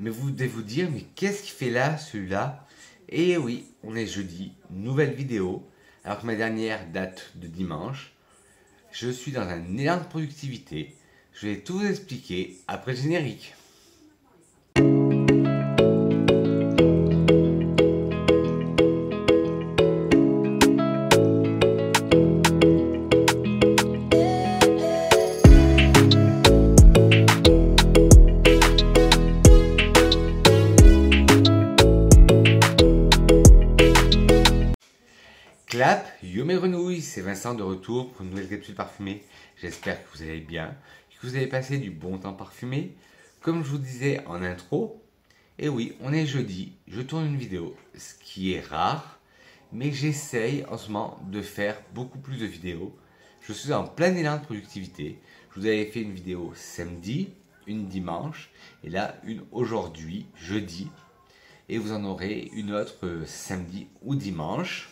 Mais vous devez vous dire, mais qu'est-ce qu'il fait là, celui-là? Et oui, on est jeudi, nouvelle vidéo, alors que ma dernière date de dimanche. Je suis dans un élan de productivité. Je vais tout vous expliquer après le générique. Clap, yo mes grenouilles, c'est Vincent de retour pour une nouvelle capsule parfumée. J'espère que vous allez bien, que vous avez passé du bon temps parfumé. Comme je vous disais en intro, et oui, on est jeudi, je tourne une vidéo, ce qui est rare, mais j'essaye en ce moment de faire beaucoup plus de vidéos. Je suis en plein élan de productivité. Je vous avais fait une vidéo samedi, une dimanche, et là une aujourd'hui, jeudi, et vous en aurez une autre samedi ou dimanche.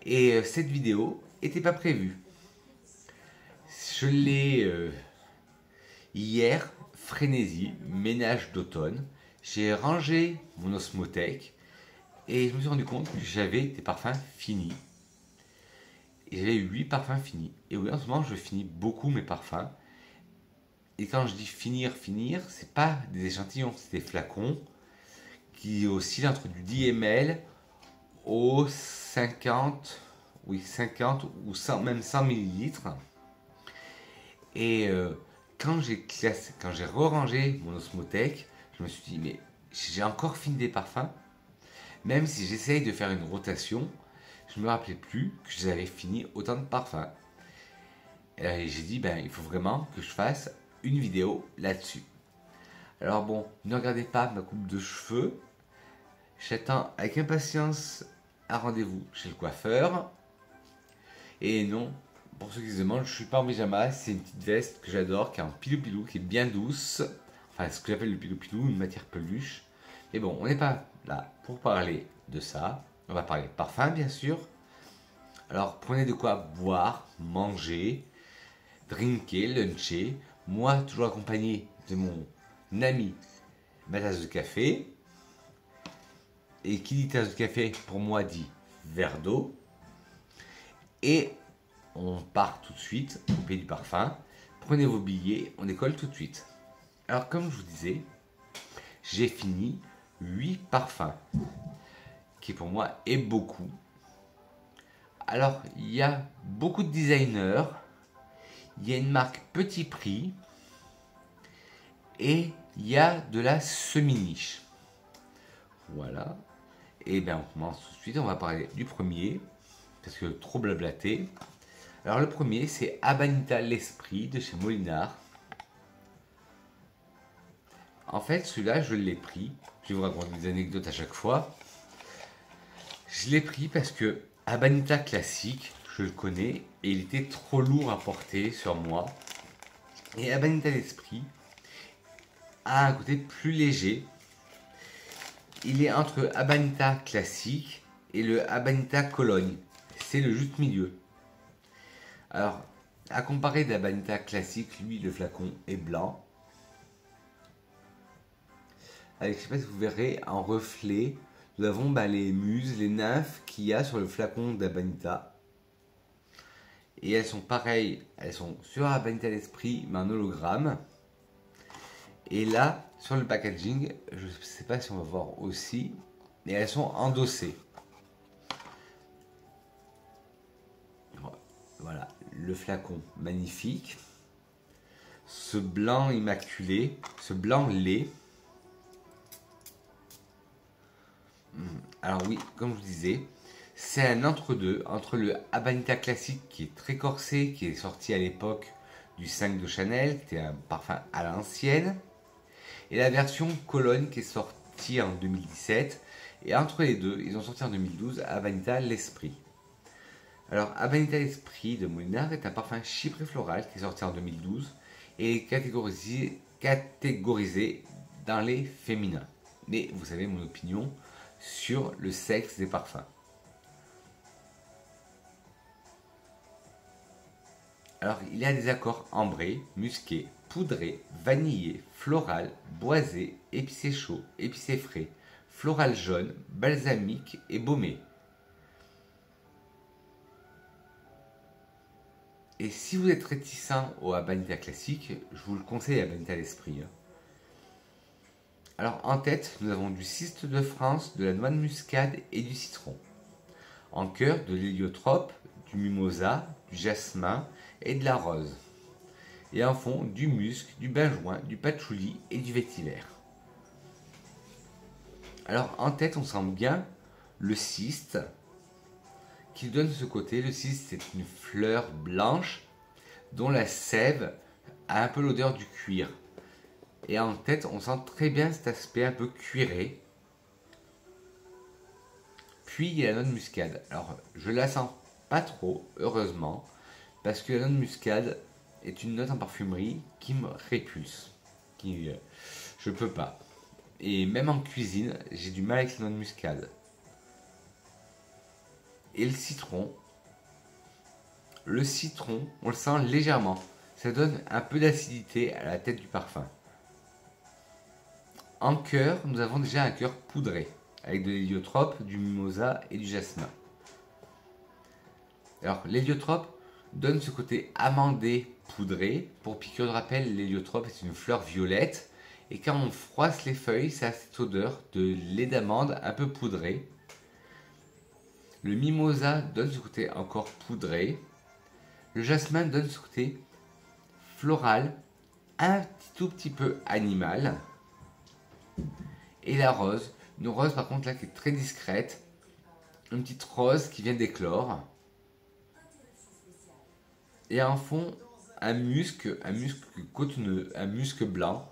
Et cette vidéo n'était pas prévue. Je l'ai hier, frénésie, ménage d'automne. J'ai rangé mon osmothèque et je me suis rendu compte que j'avais des parfums finis. Et j'avais 8 parfums finis. Et oui, en ce moment, je finis beaucoup mes parfums. Et quand je dis finir, c'est pas des échantillons, c'est des flacons qui oscillent entre du 10 ml au 50 ou 100, même 100 millilitres. Et quand j'ai re-rangé mon osmothèque, je me suis dit, mais j'ai encore fini des parfums. Même si j'essaye de faire une rotation, je ne me rappelais plus que j'avais fini autant de parfums. Et j'ai dit, ben, il faut vraiment que je fasse une vidéo là-dessus. Alors bon, ne regardez pas ma coupe de cheveux. J'attends avec impatience un rendez-vous chez le coiffeur. Et non, pour ceux qui se demandent, je ne suis pas en pyjama, c'est une petite veste que j'adore, qui est en pilou-pilou, qui est bien douce. Enfin, ce que j'appelle le pilou-pilou, une matière peluche. Mais bon, on n'est pas là pour parler de ça. On va parler parfum, bien sûr. Alors, prenez de quoi boire, manger, drinker, luncher. Moi, toujours accompagné de mon ami, ma tasse de café. Et qui dit tasse de café, pour moi, dit verre d'eau. Et on part tout de suite au pays du parfum. Prenez vos billets, on décolle tout de suite. Alors comme je vous disais, j'ai fini 8 parfums, qui pour moi est beaucoup. Alors il y a beaucoup de designers, il y a une marque petit prix, et il y a de la semi-niche. Voilà. Et bien on commence tout de suite, on va parler du premier, parce que trop blablaté. Alors le premier, c'est Habanita l'Esprit de chez Molinard. En fait, celui-là, je l'ai pris. Je vais vous raconter des anecdotes à chaque fois. Je l'ai pris parce que Habanita classique, je le connais, et il était trop lourd à porter sur moi. Et Habanita l'Esprit a un côté plus léger. Il est entre Habanita classique et le Habanita Cologne. C'est le juste milieu. Alors, à comparer d'Habanita classique, lui, le flacon est blanc. Avec, je ne sais pas si vous verrez, en reflet, nous avons les muses, les nymphes qu'il y a sur le flacon d'Habanita. Et elles sont pareilles, elles sont sur Habanita l'Esprit, mais en hologramme. Et là, sur le packaging, je ne sais pas si on va voir aussi, mais elles sont endossées. Voilà, le flacon magnifique. Ce blanc immaculé, ce blanc lait. Alors oui, comme je vous disais, c'est un entre-deux, entre le Habanita classique qui est très corsé, qui est sorti à l'époque du 5 de Chanel, qui était un parfum à l'ancienne, et la version Cologne qui est sortie en 2017. Et entre les deux, ils ont sorti en 2012 Habanita l'Esprit. Alors, Habanita l'Esprit de Molinard est un parfum chypré floral qui est sorti en 2012 et est catégorisé dans les féminins. Mais vous savez mon opinion sur le sexe des parfums. Alors, il y a des accords ambrés, musqués, poudré, vanillé, floral, boisé, épicé chaud, épicé frais, floral jaune, balsamique et baumé. Et si vous êtes réticent au Habanita classique, je vous le conseille Habanita l'esprit. Alors en tête, nous avons du ciste de France, de la noix de muscade et du citron. En cœur, de l'héliotrope, du mimosa, du jasmin et de la rose. Et en fond, du musc, du benjoin, du patchouli et du vétiver. Alors en tête, on sent bien le ciste qui donne ce côté. Le ciste, c'est une fleur blanche dont la sève a un peu l'odeur du cuir. Et en tête, on sent très bien cet aspect un peu cuiré. Puis il y a la noix de muscade. Alors je la sens pas trop, heureusement, parce que la noix de muscade est une note en parfumerie qui me répulse. Je peux pas. Et même en cuisine, j'ai du mal avec la noix de muscade. Et le citron, on le sent légèrement. Ça donne un peu d'acidité à la tête du parfum. En cœur, nous avons déjà un cœur poudré, avec de l'héliotrope, du mimosa et du jasmin. Alors, l'héliotrope donne ce côté amandé poudré. Pour piqûre de rappel, l'héliotrope est une fleur violette. Et quand on froisse les feuilles, ça a cette odeur de lait d'amande un peu poudré. Le mimosa donne ce côté encore poudré. Le jasmin donne ce côté floral, un tout petit peu animal. Et la rose, une rose par contre là qui est très discrète, une petite rose qui vient d'éclore. Et en fond, un musc cotonneux, un musc blanc.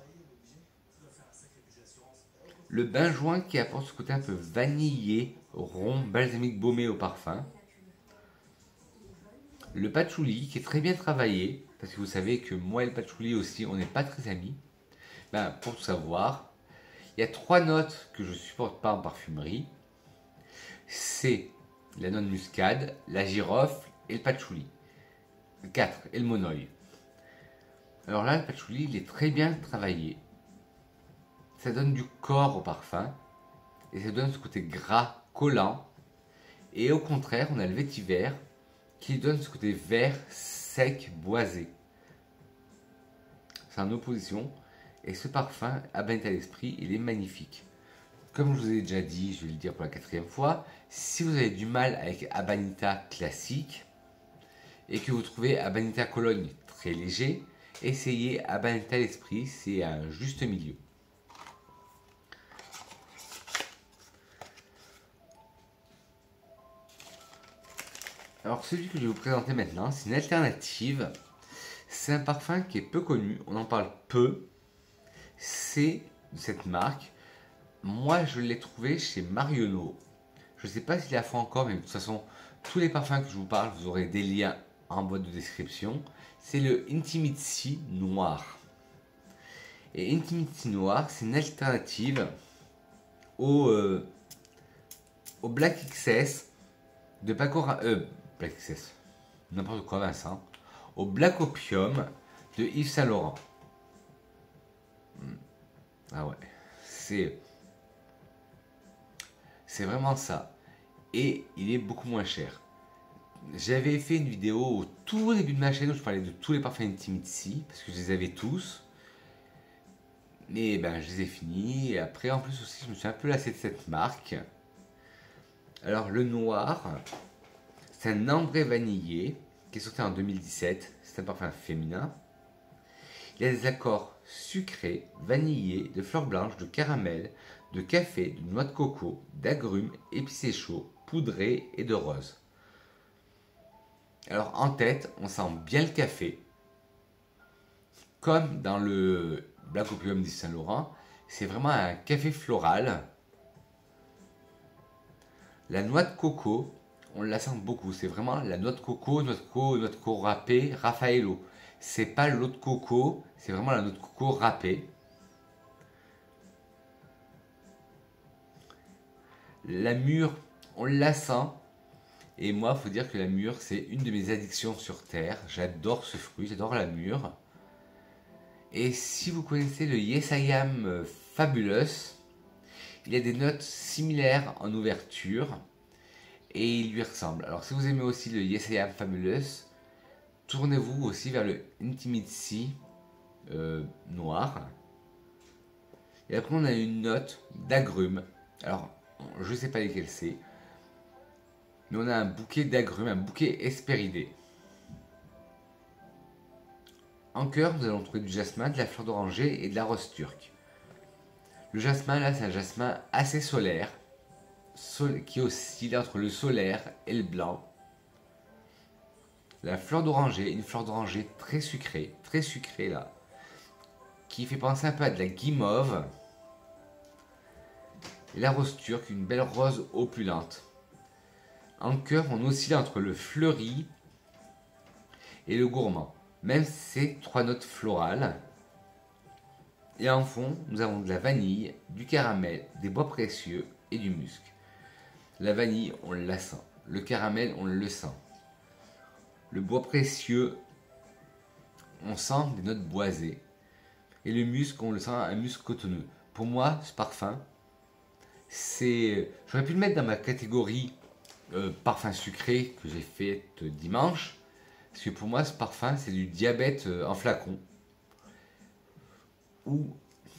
Le benjoin qui apporte ce côté un peu vanillé, rond, balsamique baumé au parfum. Le patchouli qui est très bien travaillé, parce que vous savez que moi et le patchouli aussi, on n'est pas très amis. Pour tout savoir, il y a 3 notes que je ne supporte pas en parfumerie. C'est la noix de muscade, la girofle et le patchouli. 4 et le monoï. Alors là, le patchouli, il est très bien travaillé. Ça donne du corps au parfum et ça donne ce côté gras, collant. Et au contraire, on a le vétiver qui donne ce côté vert, sec, boisé. C'est en opposition. Et ce parfum, Habanita l'esprit, il est magnifique. Comme je vous ai déjà dit, je vais le dire pour la 4e fois, si vous avez du mal avec Habanita classique et que vous trouvez Habanita Cologne très léger, essayez Habanita l'esprit, c'est un juste milieu. Alors celui que je vais vous présenter maintenant, c'est une alternative. C'est un parfum qui est peu connu, on en parle peu. C'est de cette marque. Moi, je l'ai trouvé chez Marionneau. Je ne sais pas s'il y a fait encore, mais de toute façon, tous les parfums que je vous parle, vous aurez des liens en boîte de description. C'est le Intimity Noir. Et Intimity Noir, c'est une alternative au Black XS de Paco Black XS, n'importe quoi Vincent, au Black Opium de Yves Saint Laurent. Ah ouais, c'est vraiment ça. Et il est beaucoup moins cher. J'avais fait une vidéo au tout début de ma chaîne où je parlais de tous les parfums Intimity, parce que je les avais tous. Mais je les ai finis. Et après, en plus aussi, je me suis un peu lassé de cette marque. Alors, le noir, c'est un ambré vanillé qui est sorti en 2017. C'est un parfum féminin. Il y a des accords sucrés, vanillés, de fleurs blanches, de caramel, de café, de noix de coco, d'agrumes, épicé chaud, poudré et de rose. Alors en tête, on sent bien le café. Comme dans le Black Opium d'Yves Saint Laurent, c'est vraiment un café floral. La noix de coco, on la sent beaucoup. C'est vraiment la noix de coco râpée, Raffaello. C'est pas l'eau de coco, c'est vraiment la noix de coco râpée. La mûre, on la sent. Et moi, il faut dire que la mûre, c'est une de mes addictions sur Terre. J'adore ce fruit, j'adore la mûre. Et si vous connaissez le Yes I Am Fabulous, il a des notes similaires en ouverture et il lui ressemble. Alors si vous aimez aussi le Yes I Am Fabulous, tournez-vous aussi vers le Intimacy noir. Et après on a une note d'agrumes. Alors je sais pas lesquels c'est, mais on a un bouquet d'agrumes, un bouquet hespéridé. En cœur, nous allons trouver du jasmin, de la fleur d'oranger et de la rose turque. Le jasmin, là, c'est un jasmin assez solaire, qui oscille entre le solaire et le blanc. La fleur d'oranger, une fleur d'oranger très sucrée là, qui fait penser un peu à de la guimauve. Et la rose turque, une belle rose opulente. En cœur, on oscille entre le fleuri et le gourmand. Même ces trois notes florales. Et en fond, nous avons de la vanille, du caramel, des bois précieux et du musc. La vanille, on la sent. Le caramel, on le sent. Le bois précieux, on sent des notes boisées. Et le musc, on le sent, un musc cotonneux. Pour moi, ce parfum, j'aurais pu le mettre dans ma catégorie parfum sucré que j'ai fait dimanche. Parce que pour moi, ce parfum, c'est du diabète en flacon. Ou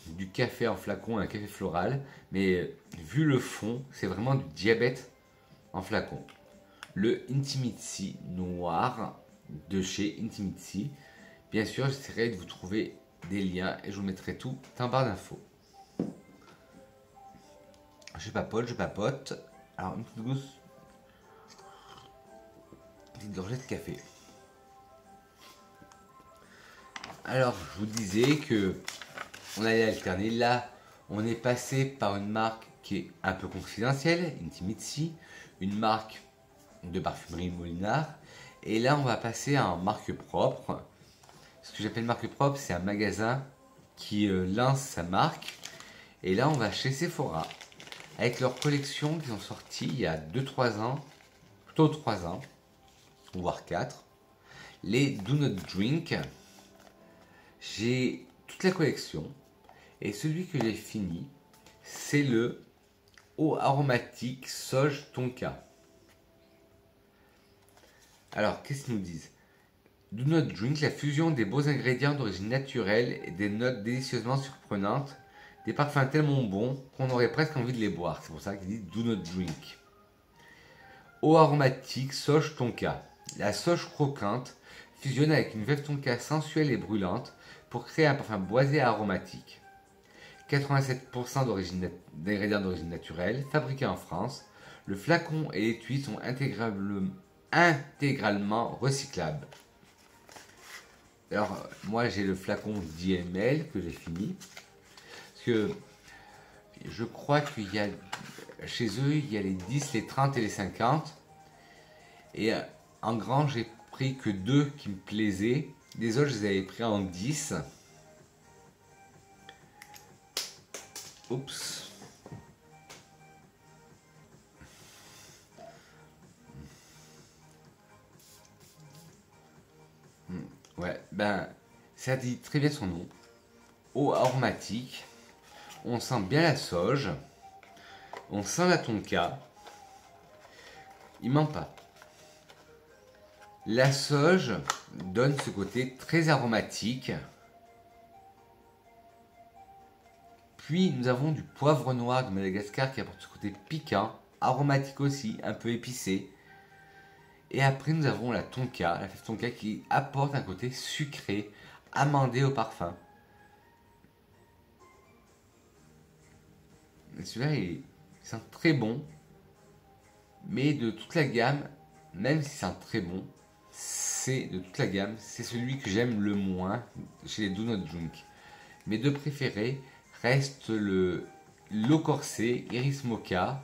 du café en flacon, un café floral. Mais vu le fond, c'est vraiment du diabète en flacon. Le Intimacy noir de chez Intimacy. Bien sûr, j'essaierai de vous trouver des liens et je vous mettrai tout en barre d'infos. Je papote. Alors, une petite gorgée de café. Alors, je vous disais que on allait alterner. Là, on est passé par une marque qui est un peu confidentielle, Intimacy, une marque de parfumerie Molinard. Et là, on va passer en marque propre. Ce que j'appelle marque propre, c'est un magasin qui lance sa marque. Et là, on va chez Sephora avec leur collection qu'ils ont sorti il y a 2-3 ans, plutôt 3 ans, voire 4. Les Do Not Drink. J'ai toute la collection. Et celui que j'ai fini, c'est le eau aromatique Soja Tonka. Alors, qu'est-ce qu'ils nous disent? Do Not Drink, la fusion des beaux ingrédients d'origine naturelle et des notes délicieusement surprenantes, des parfums tellement bons qu'on aurait presque envie de les boire. C'est pour ça qu'ils disent Do Not Drink. Eau aromatique Soja Tonka. La soja croquante fusionne avec une veuve tonka sensuelle et brûlante pour créer un parfum boisé aromatique. 87% d'ingrédients d'origine naturelle, fabriqués en France. Le flacon et l'étui sont intégralement recyclables. Alors, moi j'ai le flacon 10 ml que j'ai fini. Parce que je crois qu'il y a chez eux, il y a les 10, les 30 et les 50. Et en grand, j'ai pris que 2 qui me plaisaient. Les autres, je les avais pris en 10. Oups. Ouais, ben, ça dit très bien son nom. Eau aromatique. On sent bien la sauge. On sent la tonka. Il ment pas. La sauge donne ce côté très aromatique. Puis nous avons du poivre noir de Madagascar qui apporte ce côté piquant, aromatique aussi, un peu épicé. Et après nous avons la tonka, la fève tonka qui apporte un côté sucré, amandé au parfum. Celui-là il sent très bon, mais de toute la gamme, même s'il sent très bon, c'est de toute la gamme, c'est celui que j'aime le moins chez les Do Not Drink. Mes deux préférés restent l'eau corsée, Iris Mocha,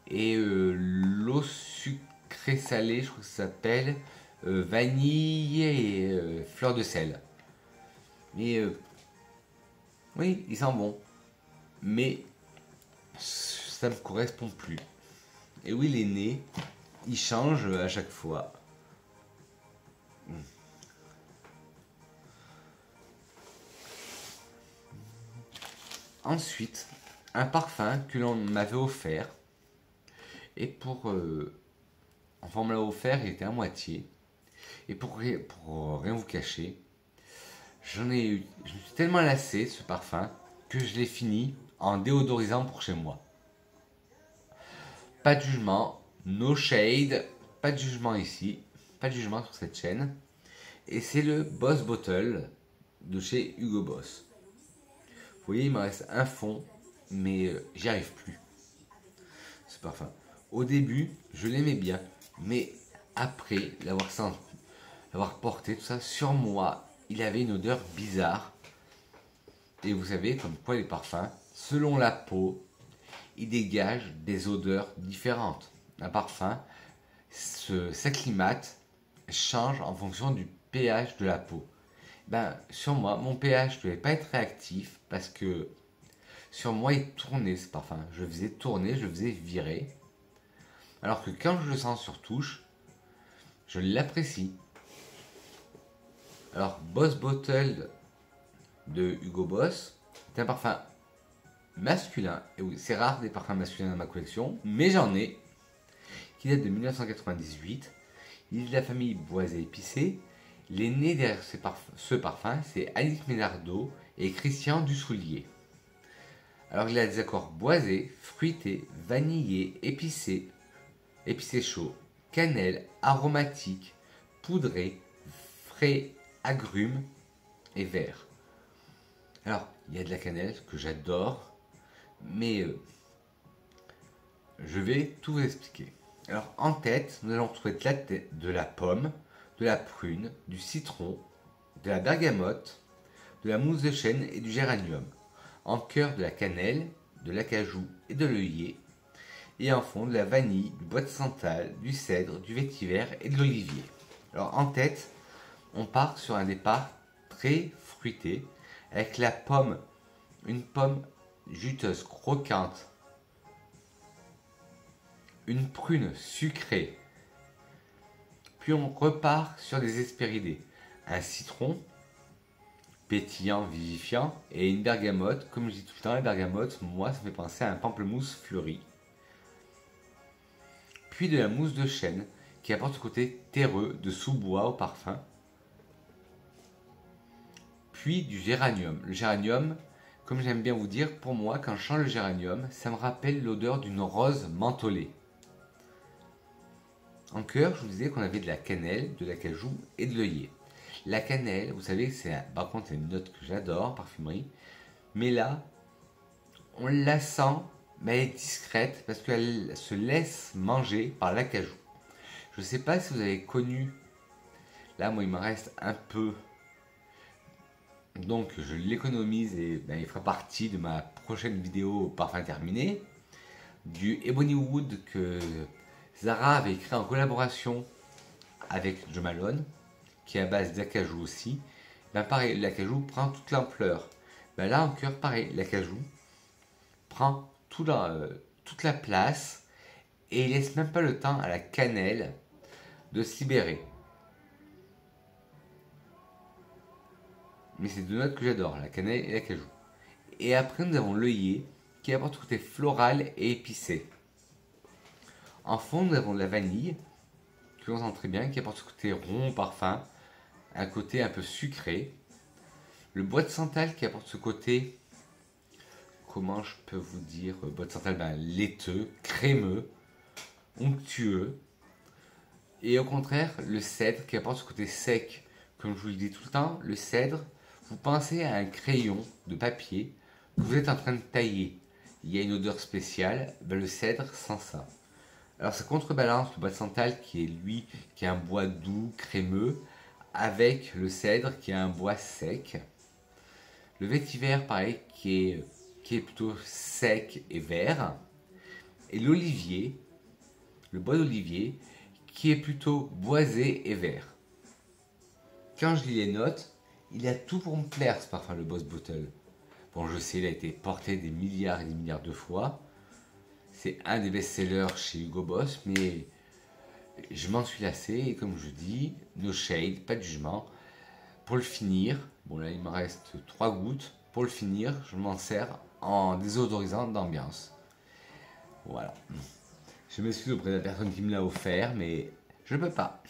et l'eau sucrée salée, je crois que ça s'appelle vanille et fleur de sel. Mais oui, il sent bon, mais ça me correspond plus. Et oui, les nez, ils changent à chaque fois. ensuite, un parfum que l'on m'avait offert. Et enfin, on me l'a offert, il était à moitié. Et pour rien vous cacher, je me suis tellement lassé ce parfum que je l'ai fini en déodorisant pour chez moi. Pas de jugement, no shade, pas de jugement ici, pas de jugement sur cette chaîne. Et c'est le Boss Bottle de chez Hugo Boss. Vous voyez, il me reste un fond, mais j'y arrive plus. Ce parfum. Au début, je l'aimais bien, mais après l'avoir senti, l'avoir porté, tout ça, sur moi, il avait une odeur bizarre. Et vous savez, comme quoi les parfums, selon la peau, ils dégagent des odeurs différentes. Un parfum s'acclimate, change en fonction du pH de la peau. Ben, sur moi, mon pH ne devait pas être réactif parce que sur moi, il tournait ce parfum. Je le faisais tourner, je le faisais virer. Alors que quand je le sens sur touche, je l'apprécie. Alors, Boss Bottle de Hugo Boss est un parfum masculin. Et oui, c'est rare des parfums masculins dans ma collection, mais j'en ai. Qui date de 1998. Il est de la famille boisé épicé. L'aîné derrière ce parfum, c'est Alice Ménardo et Christian Dussoulier. Alors il a des accords boisés, fruités, vanillés, épicés chaud, cannelle, aromatique, poudré, frais, agrumes et vert. Alors il y a de la cannelle que j'adore, mais je vais tout vous expliquer. Alors en tête, nous allons trouver de la pomme, de la prune, du citron, de la bergamote, de la mousse de chêne et du géranium. En cœur, de la cannelle, de l'acajou et de l'œillet. Et en fond, de la vanille, du bois de santal, du cèdre, du vétiver et de l'olivier. Alors en tête, on part sur un départ très fruité avec la pomme, une pomme juteuse, croquante, une prune sucrée. Puis on repart sur des hespéridés, un citron pétillant, vivifiant, et une bergamote. Comme je dis tout le temps, la bergamote, moi, ça me fait penser à un pamplemousse fleuri. Puis de la mousse de chêne, qui apporte ce côté terreux de sous-bois au parfum. Puis du géranium. Le géranium, comme j'aime bien vous dire, pour moi, quand je sens le géranium, ça me rappelle l'odeur d'une rose mentholée. En cœur, je vous disais qu'on avait de la cannelle, de l'acajou et de l'œillet. La cannelle, vous savez, par contre, c'est une note que j'adore en parfumerie. Mais là, on la sent, mais elle est discrète parce qu'elle se laisse manger par l'acajou. Je ne sais pas si vous avez connu. Là, moi, il me reste un peu. Donc, je l'économise et il fera partie de ma prochaine vidéo parfum terminé. Du Ebony Wood que Zara avait écrit en collaboration avec Jo Malone, qui est à base d'acajou aussi. Pareil, l'acajou prend toute l'ampleur. Là, en cœur, pareil, l'acajou prend toute la place et il laisse même pas le temps à la cannelle de se libérer. Mais c'est deux notes que j'adore, la cannelle et l'acajou. Et après, nous avons l'œillet qui apporte un côté floral et épicé. En fond, nous avons de la vanille, que l'on sent très bien, qui apporte ce côté rond au parfum, un côté un peu sucré. Le bois de santal qui apporte ce côté, comment je peux vous dire, bois de santal, laiteux, crémeux, onctueux. Et au contraire, le cèdre qui apporte ce côté sec. Comme je vous le dis tout le temps, le cèdre, vous pensez à un crayon de papier que vous êtes en train de tailler. Il y a une odeur spéciale, le cèdre sent ça. Alors ça contrebalance le bois de santal qui est un bois doux, crémeux, avec le cèdre qui est un bois sec. Le vétiver, pareil, qui est plutôt sec et vert. Et l'olivier, le bois d'olivier, qui est plutôt boisé et vert. Quand je lis les notes, il a tout pour me plaire ce parfum, le Boss Bottle. Bon, je sais, il a été porté des milliards et des milliards de fois. C'est un des best-sellers chez Hugo Boss, mais je m'en suis lassé. Et comme je dis, no shade, pas de jugement. Pour le finir, bon là il me reste 3 gouttes. Pour le finir, je m'en sers en désodorisant d'ambiance. Voilà. Je m'excuse auprès de la personne qui me l'a offert, mais je ne peux pas.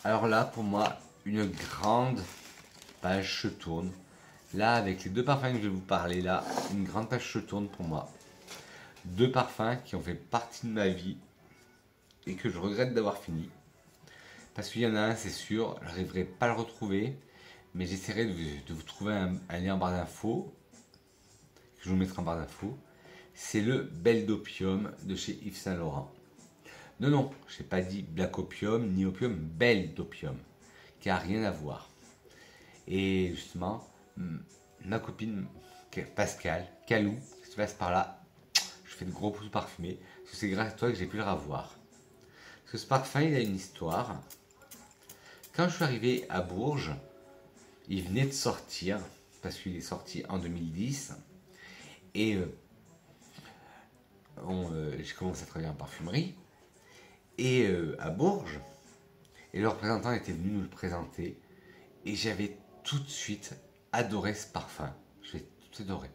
Alors là, pour moi, une grande page se tourne. Là, avec les deux parfums que je vais vous parler, là, une grande page se tourne pour moi. Deux parfums qui ont fait partie de ma vie et que je regrette d'avoir fini. Parce qu'il y en a un, c'est sûr, je n'arriverai pas à le retrouver, mais j'essaierai de vous trouver un lien en barre d'infos, que je vous mettrai en barre d'infos. C'est le Belle d'Opium de chez Yves Saint Laurent. Non, non, je n'ai pas dit Black Opium ni Opium, Belle d'Opium, qui n'a rien à voir. Et justement, ma copine Pascal, Calou, qui se passe par là, je fais de gros pouces parfumés, parce que c'est grâce à toi que j'ai pu le revoir. Parce que ce parfum, il a une histoire. Quand je suis arrivé à Bourges, il venait de sortir, parce qu'il est sorti en 2010, et j'ai commencé à travailler en parfumerie, et à Bourges, et le représentant était venu nous le présenter, et j'avais tout de suite adoré ce parfum. Je l'ai tout adoré.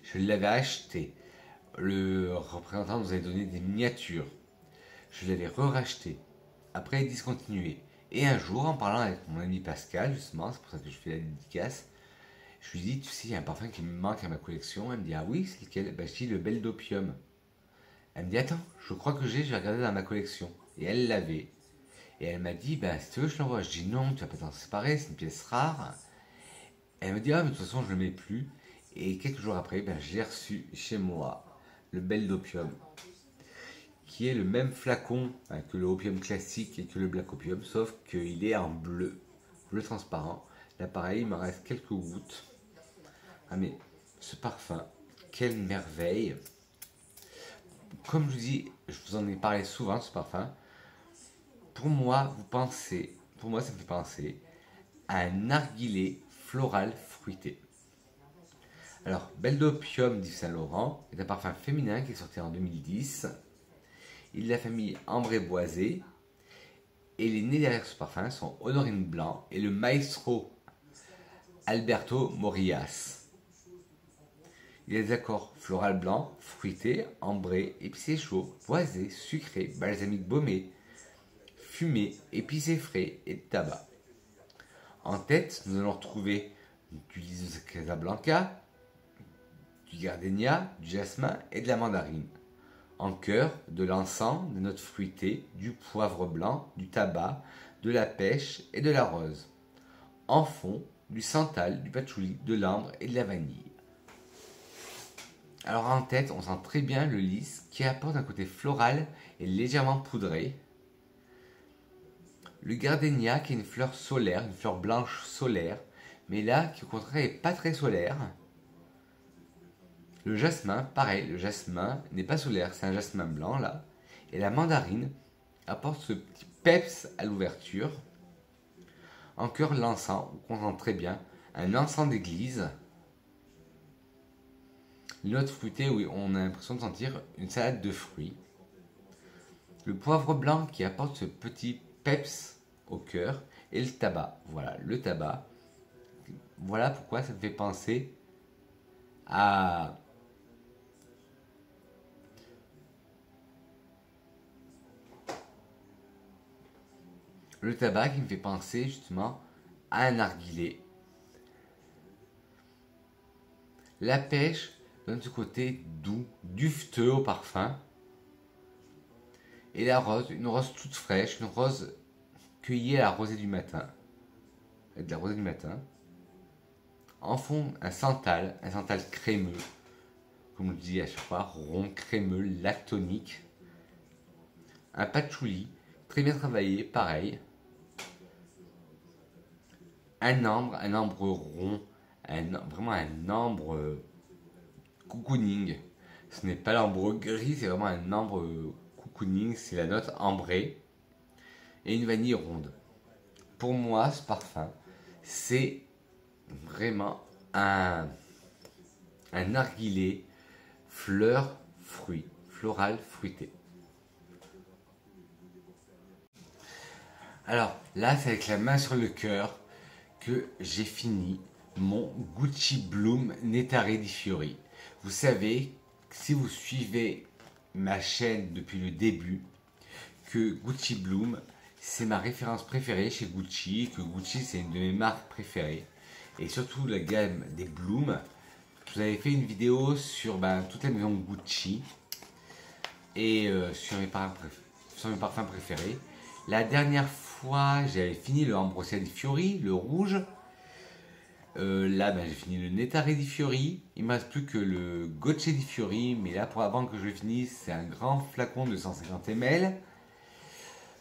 Je l'avais acheté. Le représentant nous avait donné des miniatures. Je l'avais re-racheté. Après, discontinué. Et un jour, en parlant avec mon ami Pascal, justement, c'est pour ça que je fais la dédicace, je lui dis, tu sais, il y a un parfum qui me manque à ma collection. Elle me dit, ah oui, c'est lequel? Ben, je dis, le Belle d'Opium. Elle me dit, attends, je crois que je vais regarder dans ma collection. Et elle l'avait. Et elle m'a dit, ben, si tu veux, je l'envoie. Je dis, non, tu vas pas t'en séparer, c'est une pièce rare. Elle me dit, ah, mais de toute façon, je ne le mets plus. Et quelques jours après, ben, j'ai reçu chez moi le Belle d'Opium, qui est le même flacon hein, que le Opium classique et que le Black Opium, sauf qu'il est en bleu, bleu transparent. Là, pareil, il me reste quelques gouttes. Ah, mais ce parfum, quelle merveille! Comme je vous dis, je vous en ai parlé souvent, ce parfum. Pour moi, ça me fait penser à un narguilé floral fruité. Alors, Belle d'Opium d'Yves Saint Laurent est un parfum féminin qui est sorti en 2010. Il est de la famille Ambré Boisé. Et les nés derrière ce parfum sont Honorine Blanc et le maestro Alberto Morillas. Il y a des accords floral blanc, fruité, ambré, épicé chaud, boisé, sucré, balsamique baumé, fumé, épicé frais et de tabac. En tête, nous allons retrouver du lys de Casablanca, du gardénia, du jasmin et de la mandarine. En cœur, de l'encens, des notes fruitées, du poivre blanc, du tabac, de la pêche et de la rose. En fond, du santal, du patchouli, de l'ambre et de la vanille. Alors en tête, on sent très bien le lys qui apporte un côté floral et légèrement poudré. Le gardénia qui est une fleur solaire, une fleur blanche solaire, mais là qui au contraire n'est pas très solaire. Le jasmin, pareil, le jasmin n'est pas solaire, c'est un jasmin blanc là. Et la mandarine apporte ce petit peps à l'ouverture. En cœur, l'encens, on sent très bien un encens d'église. Les notes fruitées, oui, on a l'impression de sentir une salade de fruits. Le poivre blanc qui apporte ce petit peps au cœur. Et le tabac, voilà, le tabac. Voilà pourquoi ça me fait penser à le tabac qui me fait penser justement à un narguilé. La pêche donne ce côté doux, dufteux au parfum. Et la rose, une rose toute fraîche, une rose cueillie à la rosée du matin. Avec de la rosée du matin. En fond, un santal crémeux, comme je dis à chaque fois, rond, crémeux, lactonique. Un patchouli, très bien travaillé, pareil. Un ambre rond, vraiment un ambre cocooning. Ce n'est pas l'ambre gris, c'est vraiment un ambre cocooning, c'est la note ambrée. Et une vanille ronde. Pour moi, ce parfum, c'est vraiment un narguilé fleur fruit, floral fruité. Alors là, c'est avec la main sur le cœur que j'ai fini mon Gucci Bloom Netare di Fiori. Vous savez, si vous suivez ma chaîne depuis le début, que Gucci Bloom, c'est ma référence préférée chez Gucci, que Gucci c'est une de mes marques préférées, et surtout la gamme des Bloom. Je vous avais fait une vidéo sur toute la maison Gucci, et sur mes parfums préférés. La dernière fois, j'avais fini le Ambrosia di Fiori, le rouge. Là, j'ai fini le Netare di Fiori. Il ne me reste plus que le Gocce di Fiori, mais là, pour avant que je le finisse, c'est un grand flacon de 150 ml.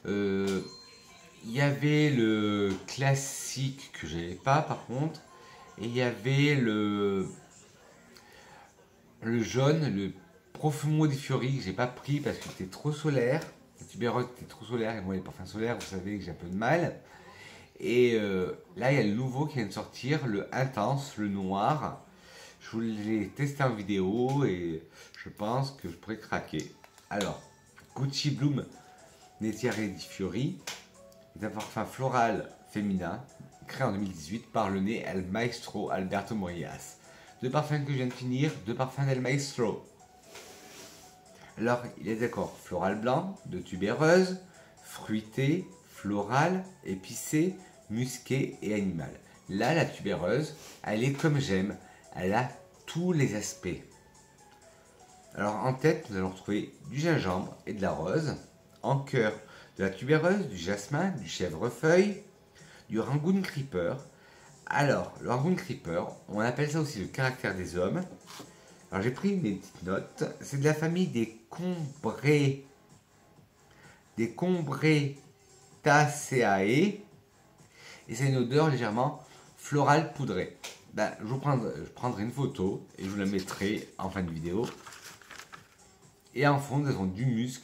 Il y avait le classique que j'avais pas, par contre, et il y avait le jaune, le Profumo di Fiori que j'ai pas pris parce qu'il était trop solaire. La tubéreuse était trop solaire et moi les parfums solaires, vous savez que j'ai un peu de mal. Et là il y a le nouveau qui vient de sortir, le Intense, le noir. Je vous l'ai testé en vidéo et je pense que je pourrais craquer. Alors, Gucci Bloom Netare di Fiori est un parfum floral féminin créé en 2018 par le nez El Maestro Alberto Morillas. Deux parfums que je viens de finir, deux parfums d'El Maestro. Alors, il est d'accord, floral blanc, de tubéreuse, fruité, floral, épicé, musqué et animal. Là, la tubéreuse, elle est comme j'aime, elle a tous les aspects. Alors, en tête, nous allons retrouver du gingembre et de la rose. En cœur, de la tubéreuse, du jasmin, du chèvrefeuille, du rangoon creeper. Alors, le rangoon creeper, on appelle ça aussi le caractère des hommes. Alors j'ai pris mes petites notes. C'est de la famille des Combretaceae. Et c'est une odeur légèrement florale poudrée. Je prendrai une photo et je vous la mettrai en fin de vidéo. Et en fond, nous avons du musc,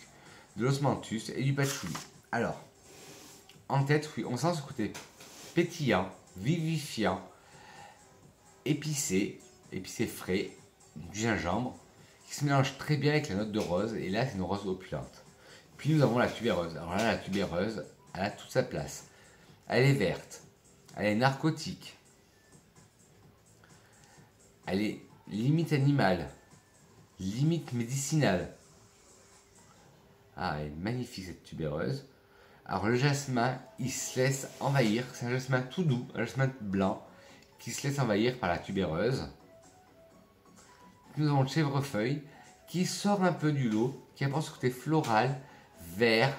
de l'osmanthus et du patchouli. Alors, en tête, oui, on sent ce côté pétillant, vivifiant, épicé frais, du gingembre, qui se mélange très bien avec la note de rose, et là c'est une rose opulente. Puis nous avons la tubéreuse. Alors là, la tubéreuse, elle a toute sa place. Elle est verte, elle est narcotique, elle est limite animale, limite médicinale. Ah, elle est magnifique cette tubéreuse. Alors le jasmin, il se laisse envahir, c'est un jasmin tout doux, un jasmin blanc, qui se laisse envahir par la tubéreuse. Nous avons le chèvrefeuille qui sort un peu du lot, qui apporte ce côté floral, vert,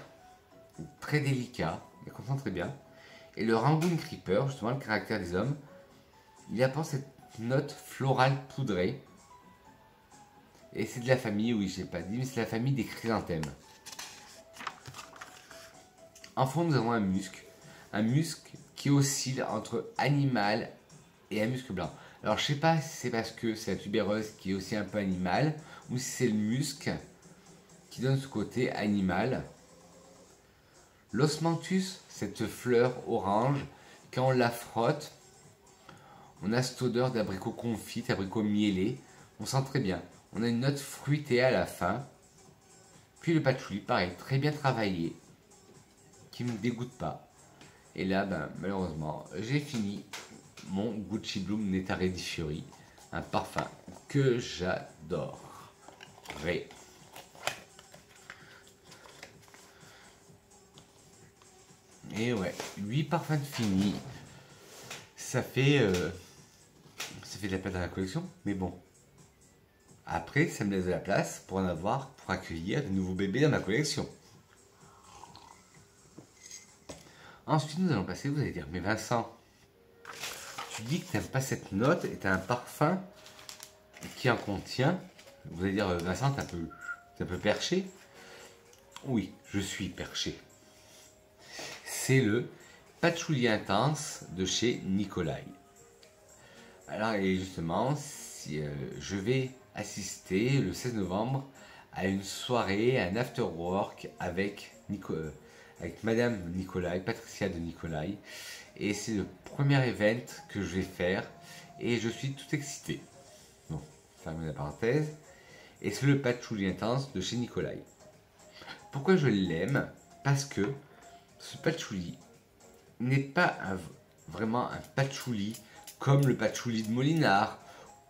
très délicat, il concentre très bien. Et le rangoon creeper, justement le caractère des hommes, il apporte cette note florale poudrée. Et c'est de la famille, oui, je n'ai pas dit, mais c'est la famille des chrysanthèmes. En fond, nous avons un musc qui oscille entre animal et un musc blanc. Alors je sais pas si c'est parce que c'est la tubéreuse qui est aussi un peu animale ou si c'est le musc qui donne ce côté animal. L'osmanthus, cette fleur orange, quand on la frotte, on a cette odeur d'abricot confit, d'abricot mielé. On sent très bien. On a une note fruitée à la fin. Puis le patchouli, pareil, très bien travaillé, qui ne me dégoûte pas. Et là, malheureusement, j'ai fini mon Gucci Bloom Netare di Fiori, un parfum que j'adore. Et ouais, 8 parfums finis. Ça fait de la place dans la collection, mais bon. Après, ça me laisse de la place pour pour accueillir de nouveaux bébés dans ma collection. Ensuite, nous allons passer, vous allez dire, mais Vincent, tu dis que tu n'aimes pas cette note et tu as un parfum qui en contient. Vous allez dire, Vincent, t'es un peu perché. Oui, je suis perché. C'est le Patchouli Intense de chez Nicolai. Alors, et justement, je vais assister le 16 novembre à une soirée, à un after-work avec Madame Nicolai, Patricia de Nicolai. Et c'est le premier event que je vais faire et je suis tout excité. Bon, fermez la parenthèse. Et c'est le patchouli intense de chez Nicolai. Pourquoi je l'aime? Parce que ce patchouli n'est pas vraiment un patchouli comme le patchouli de Molinard,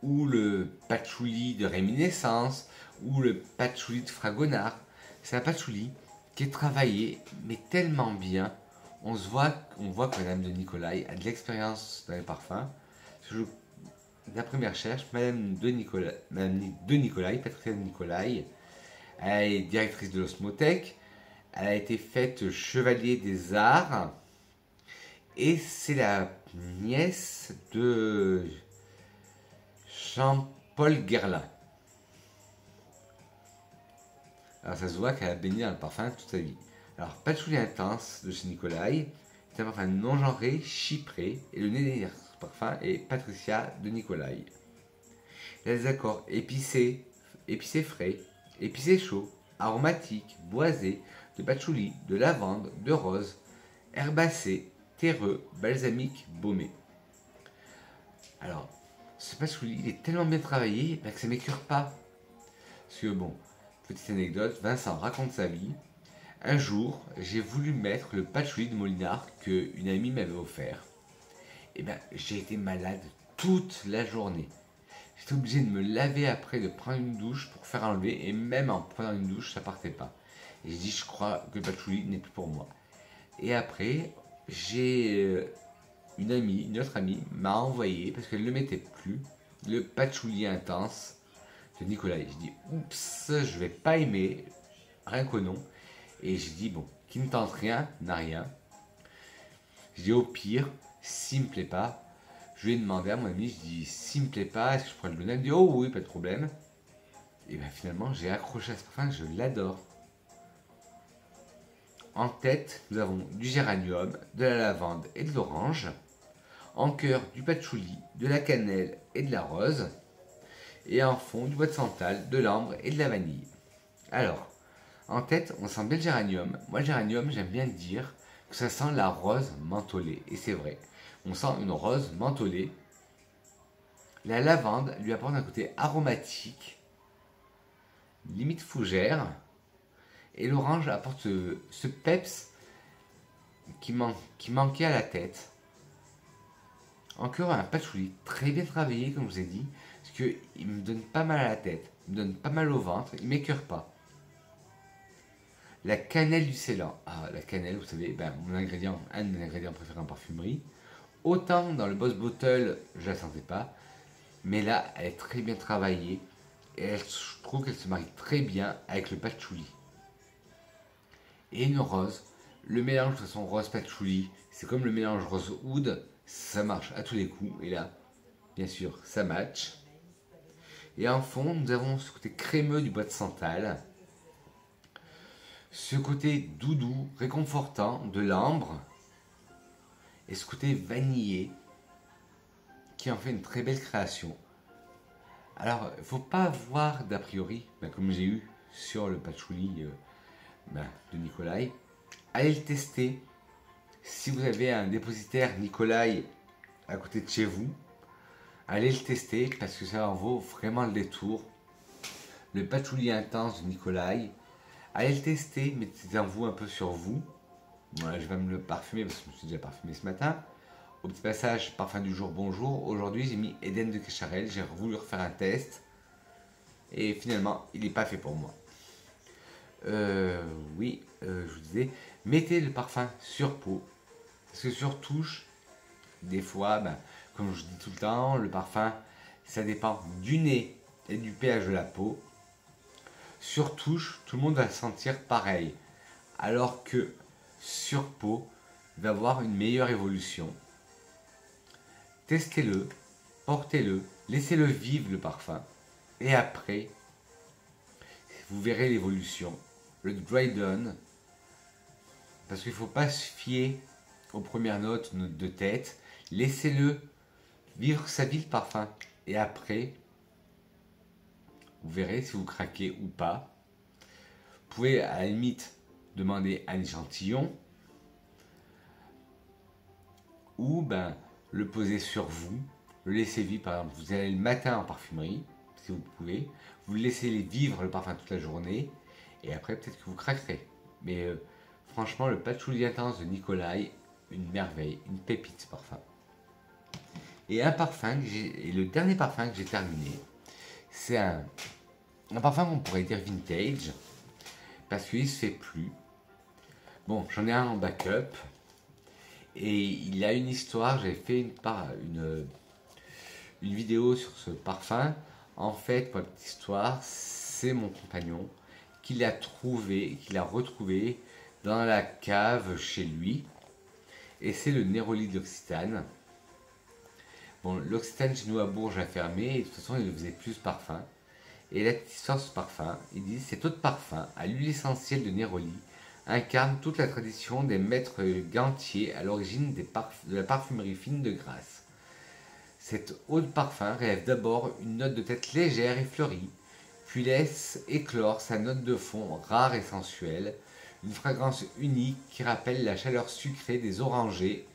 ou le patchouli de Réminiscence, ou le patchouli de Fragonard. C'est un patchouli qui est travaillé, mais tellement bien. On voit que Madame de Nicolai a de l'expérience dans les parfums. D'après mes recherches, Madame de Nicolai, Patricia de Nicolai, elle est directrice de l'Osmothèque. Elle a été faite chevalier des arts. Et c'est la nièce de Jean-Paul Guerlain. Alors ça se voit qu'elle a baigné dans le parfum toute sa vie. Alors Patchouli Intense de chez Nicolai est un parfum non genré, chypré, et le nez derrière ce parfum est Patricia de Nicolai. Il a des accords épicés, épicés frais, épicés chauds, aromatiques, boisés, de patchouli, de lavande, de rose, herbacé, terreux, balsamique, baumé. Alors, ce patchouli, il est tellement bien travaillé que ça ne m'écœure pas. Parce que bon, petite anecdote, Vincent raconte sa vie. Un jour, j'ai voulu mettre le patchouli de Molinard qu'une amie m'avait offert. Et bien, j'ai été malade toute la journée. J'étais obligé de me laver après, de prendre une douche pour faire enlever. Et même en prenant une douche, ça partait pas. Et j'ai dit, je crois que le patchouli n'est plus pour moi. Et après, j'ai une autre amie, m'a envoyé, parce qu'elle ne le mettait plus, le patchouli intense de Nicolai. J'ai dit, oups, je vais pas aimer, rien qu'au nom. Et j'ai dit, bon, qui ne tente rien, n'a rien. J'ai dit, au pire, s'il me plaît pas, je lui ai demandé à mon ami, je dis, s'il me plaît pas, est-ce que je pourrais le donner? Elle me dit, oh oui, pas de problème. Et bien finalement, j'ai accroché à ce parfum, je l'adore. En tête, nous avons du géranium, de la lavande et de l'orange. En cœur, du patchouli, de la cannelle et de la rose. Et en fond, du bois de santal, de l'ambre et de la vanille. Alors, en tête, on sent bien le géranium. Moi, le géranium, j'aime bien dire que ça sent la rose mentholée. Et c'est vrai. On sent une rose mentholée. La lavande lui apporte un côté aromatique, limite fougère. Et l'orange apporte ce peps qui manquait à la tête. Encore un patchouli très bien travaillé, comme je vous ai dit, parce qu'il me donne pas mal à la tête, il me donne pas mal au ventre, il m'écœure pas. La cannelle du Ceylan. Ah, la cannelle, vous savez, un de mes ingrédients préférés en parfumerie. Autant dans le Boss Bottle, je la sentais pas, mais là, elle est très bien travaillée et je trouve qu'elle se marie très bien avec le patchouli. Et une rose, le mélange de son rose patchouli, c'est comme le mélange rose oud, ça marche à tous les coups. Et là, bien sûr, ça match. Et en fond, nous avons ce côté crémeux du bois de santal, ce côté doudou, réconfortant de l'ambre, et ce côté vanillé qui en fait une très belle création. Alors, il ne faut pas voir d'a priori, comme j'ai eu sur le patchouli de Nicolai. Allez le tester. Si vous avez un dépositaire Nicolai à côté de chez vous, allez le tester parce que ça en vaut vraiment le détour. Le patchouli intense de Nicolai, allez le tester, mettez-en vous un peu sur vous. Voilà, je vais me le parfumer parce que je me suis déjà parfumé ce matin. Au petit passage, parfum du jour, bonjour. Aujourd'hui, j'ai mis Eden de Kécharel. J'ai voulu refaire un test. Et finalement, il n'est pas fait pour moi. Oui, je vous disais, mettez le parfum sur peau. Parce que sur touche, des fois, comme je dis tout le temps, le parfum, ça dépend du nez et du pH de la peau. Sur touche, tout le monde va le sentir pareil. Alors que sur peau, il va avoir une meilleure évolution. Testez-le, portez-le, laissez-le vivre le parfum. Et après, vous verrez l'évolution. Le dry down, parce qu'il ne faut pas se fier aux premières notes de tête. Laissez-le vivre sa vie le parfum. Et après, vous verrez si vous craquez ou pas. Vous pouvez à la limite demander un échantillon ou le poser sur vous, le laisser vivre. Par exemple, vous allez le matin en parfumerie, si vous pouvez, vous laissez vivre le parfum toute la journée et après peut-être que vous craquerez. Mais franchement, le patchouli intense de Nicolai, une merveille, une pépite ce parfum. Et le dernier parfum que j'ai terminé, c'est un parfum qu'on pourrait dire vintage, parce qu'il se fait plus. Bon, j'en ai un en backup, et il a une histoire. J'ai fait une vidéo sur ce parfum. En fait, pour la petite histoire, c'est mon compagnon qui l'a retrouvé dans la cave chez lui. Et c'est le Neroli d'Occitane. Bon, l'Occitane chez nous à Bourges a fermé, et de toute façon, il ne faisait plus ce parfum. Et la petite histoire de ce parfum, il dit: cet eau de parfum à l'huile essentielle de Neroli incarne toute la tradition des maîtres gantiers à l'origine de la parfumerie fine de Grasse. Cette eau de parfum relève d'abord une note de tête légère et fleurie, puis laisse éclore sa note de fond rare et sensuelle, une fragrance unique qui rappelle la chaleur sucrée des orangers,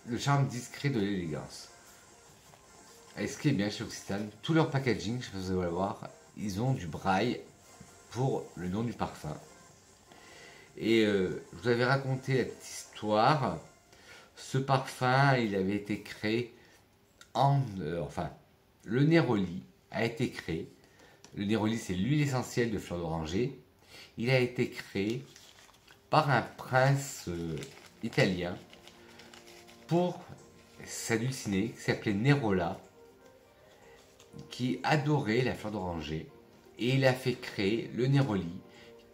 le charme discret de l'élégance. Et ce qui est bien chez Occitane, tout leur packaging, je sais pas si vous allez voir, ils ont du braille pour le nom du parfum. Et je vous avais raconté la petite histoire. Ce parfum, il avait été créé le Neroli a été créé. Le Neroli, c'est l'huile essentielle de fleur d'oranger. Il a été créé par un prince italien pour sa dulcinée qui s'appelait Nerola, qui adorait la fleur d'oranger, et il a fait créer le Neroli,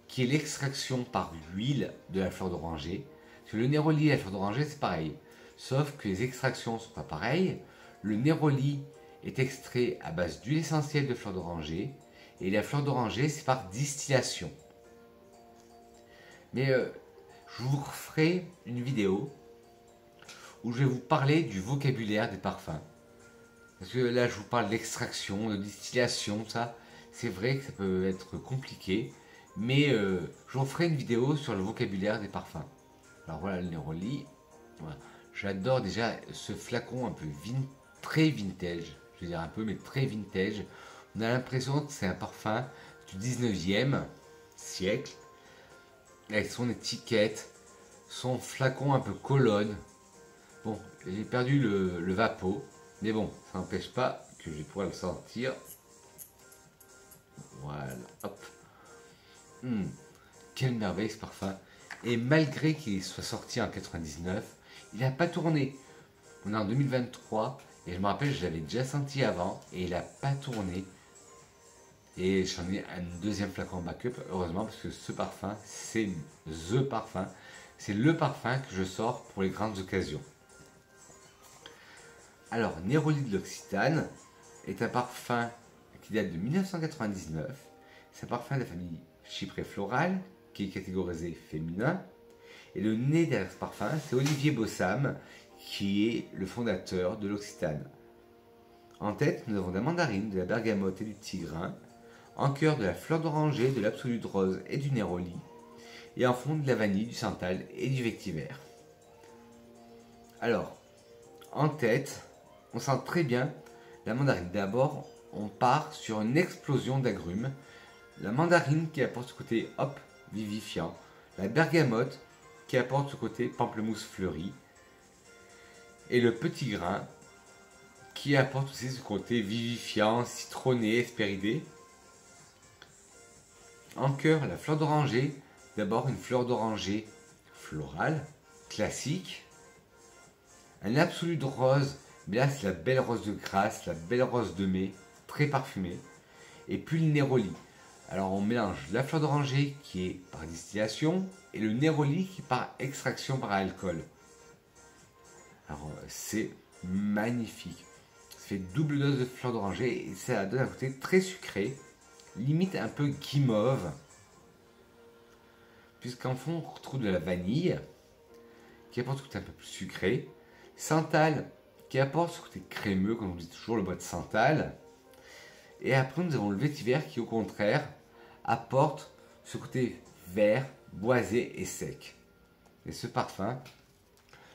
qui est l'extraction par l'huile de la fleur d'oranger. Parce que le Neroli et la fleur d'oranger, c'est pareil, sauf que les extractions sont pas pareilles. Le Neroli est extrait à base d'huile essentielle de fleur d'oranger, et la fleur d'oranger, c'est par distillation. Mais je vous referai une vidéo où je vais vous parler du vocabulaire des parfums. Parce que là, je vous parle d'extraction, de distillation, ça. C'est vrai que ça peut être compliqué, mais je vous ferai une vidéo sur le vocabulaire des parfums. Alors voilà, le Neroli. Voilà. J'adore déjà ce flacon un peu très vintage. Je veux dire un peu, mais très vintage. On a l'impression que c'est un parfum du 19e siècle, avec son étiquette, son flacon un peu colonne. Bon, j'ai perdu le vapeau, mais bon, ça n'empêche pas que je vais pouvoir le sortir. Voilà, hop. Quelle merveille ce parfum. Et malgré qu'il soit sorti en 99, il n'a pas tourné. On est en 2023, et je me rappelle, je l'avais déjà senti avant, et il n'a pas tourné. Et j'en ai un deuxième flacon en backup, heureusement, parce que ce parfum, c'est THE parfum. C'est le parfum que je sors pour les grandes occasions. Alors, Neroli de l'Occitane est un parfum qui date de 1999. C'est un parfum de la famille chyprée florale, qui est catégorisé féminin. Et le nez derrière ce parfum, c'est Olivier Bossam, qui est le fondateur de l'Occitane. En tête, nous avons de la mandarine, de la bergamote et du tigrin. En cœur, de la fleur d'oranger, de l'absolute rose et du Neroli. Et en fond, de la vanille, du santal et du vetiver. Alors, en tête, on sent très bien la mandarine. D'abord, on part sur une explosion d'agrumes. La mandarine qui apporte ce côté hop, vivifiant. La bergamote qui apporte ce côté pamplemousse fleuri. Et le petit grain qui apporte aussi ce côté vivifiant, citronné, hespéridé. En cœur, la fleur d'oranger. D'abord une fleur d'oranger florale, classique. Un absolu de rose, mais là c'est la belle rose de Grasse, la belle rose de mai, très parfumée. Et puis le Neroli. Alors on mélange la fleur d'oranger qui est par distillation et le Neroli qui est par extraction par alcool. Alors c'est magnifique. Ça fait double dose de fleur d'oranger et ça donne un côté très sucré, limite un peu guimauve. Puisqu'en fond on retrouve de la vanille qui apporte ce côté un peu plus sucré. Santal qui apporte ce côté crémeux, comme on dit toujours, le bois de santal. Et après, nous avons le vétiver qui, au contraire, apporte ce côté vert, boisé et sec. Et ce parfum,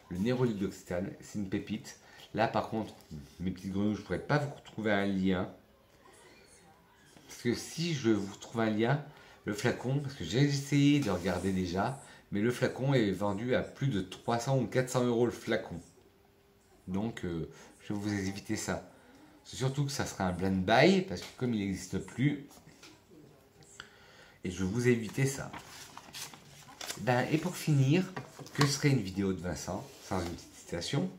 le Neroli d'Occitane, c'est une pépite. Là, par contre, mes petites grenouilles, je ne pourrais pas vous retrouver un lien. Parce que si je vous trouve un lien, le flacon, parce que j'ai essayé de regarder déjà, mais le flacon est vendu à plus de 300 ou 400 € le flacon. Donc je vais vous éviter ça. C'est surtout que ça sera un blind buy, parce que comme il n'existe plus, et je vais vous éviter ça. Ben, et pour finir, que serait une vidéo de Vincent sans une petite citation?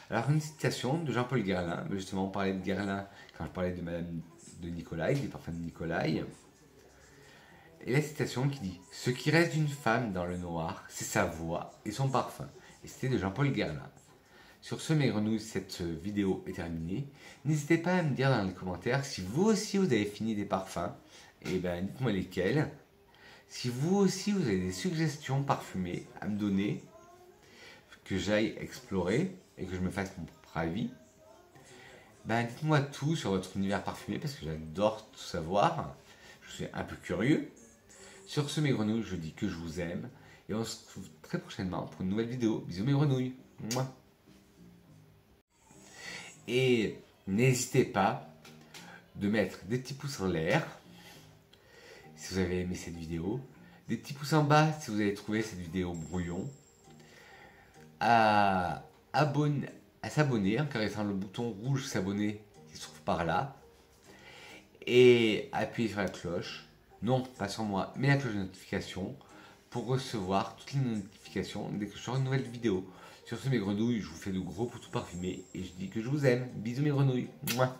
Alors une citation de Jean-Paul Guerlain, justement on parlait de Guerlain quand je parlais de Madame de Nicolai, des parfums de Nicolai. Et la citation qui dit: ce qui reste d'une femme dans le noir, c'est sa voix et son parfum. Et c'était de Jean-Paul Guerlain. Sur ce, mes grenouilles, cette vidéo est terminée. N'hésitez pas à me dire dans les commentaires si vous aussi vous avez fini des parfums. Et ben dites-moi lesquels. Si vous aussi vous avez des suggestions parfumées à me donner, que j'aille explorer et que je me fasse mon propre avis, ben dites-moi tout sur votre univers parfumé parce que j'adore tout savoir. Je suis un peu curieux. Sur ce, mes grenouilles, je dis que je vous aime et on se retrouve très prochainement pour une nouvelle vidéo. Bisous mes grenouilles. Mouah. Et n'hésitez pas de mettre des petits pouces en l'air si vous avez aimé cette vidéo, des petits pouces en bas si vous avez trouvé cette vidéo brouillon, à s'abonner en caressant le bouton rouge s'abonner qui se trouve par là, et appuyer sur la cloche, non pas sur moi mais la cloche de notification, pour recevoir toutes les notifications dès que je sors une nouvelle vidéo. Sur ce, mes grenouilles, je vous fais de gros poutous parfumés et je dis que je vous aime. Bisous mes grenouilles. Mouah.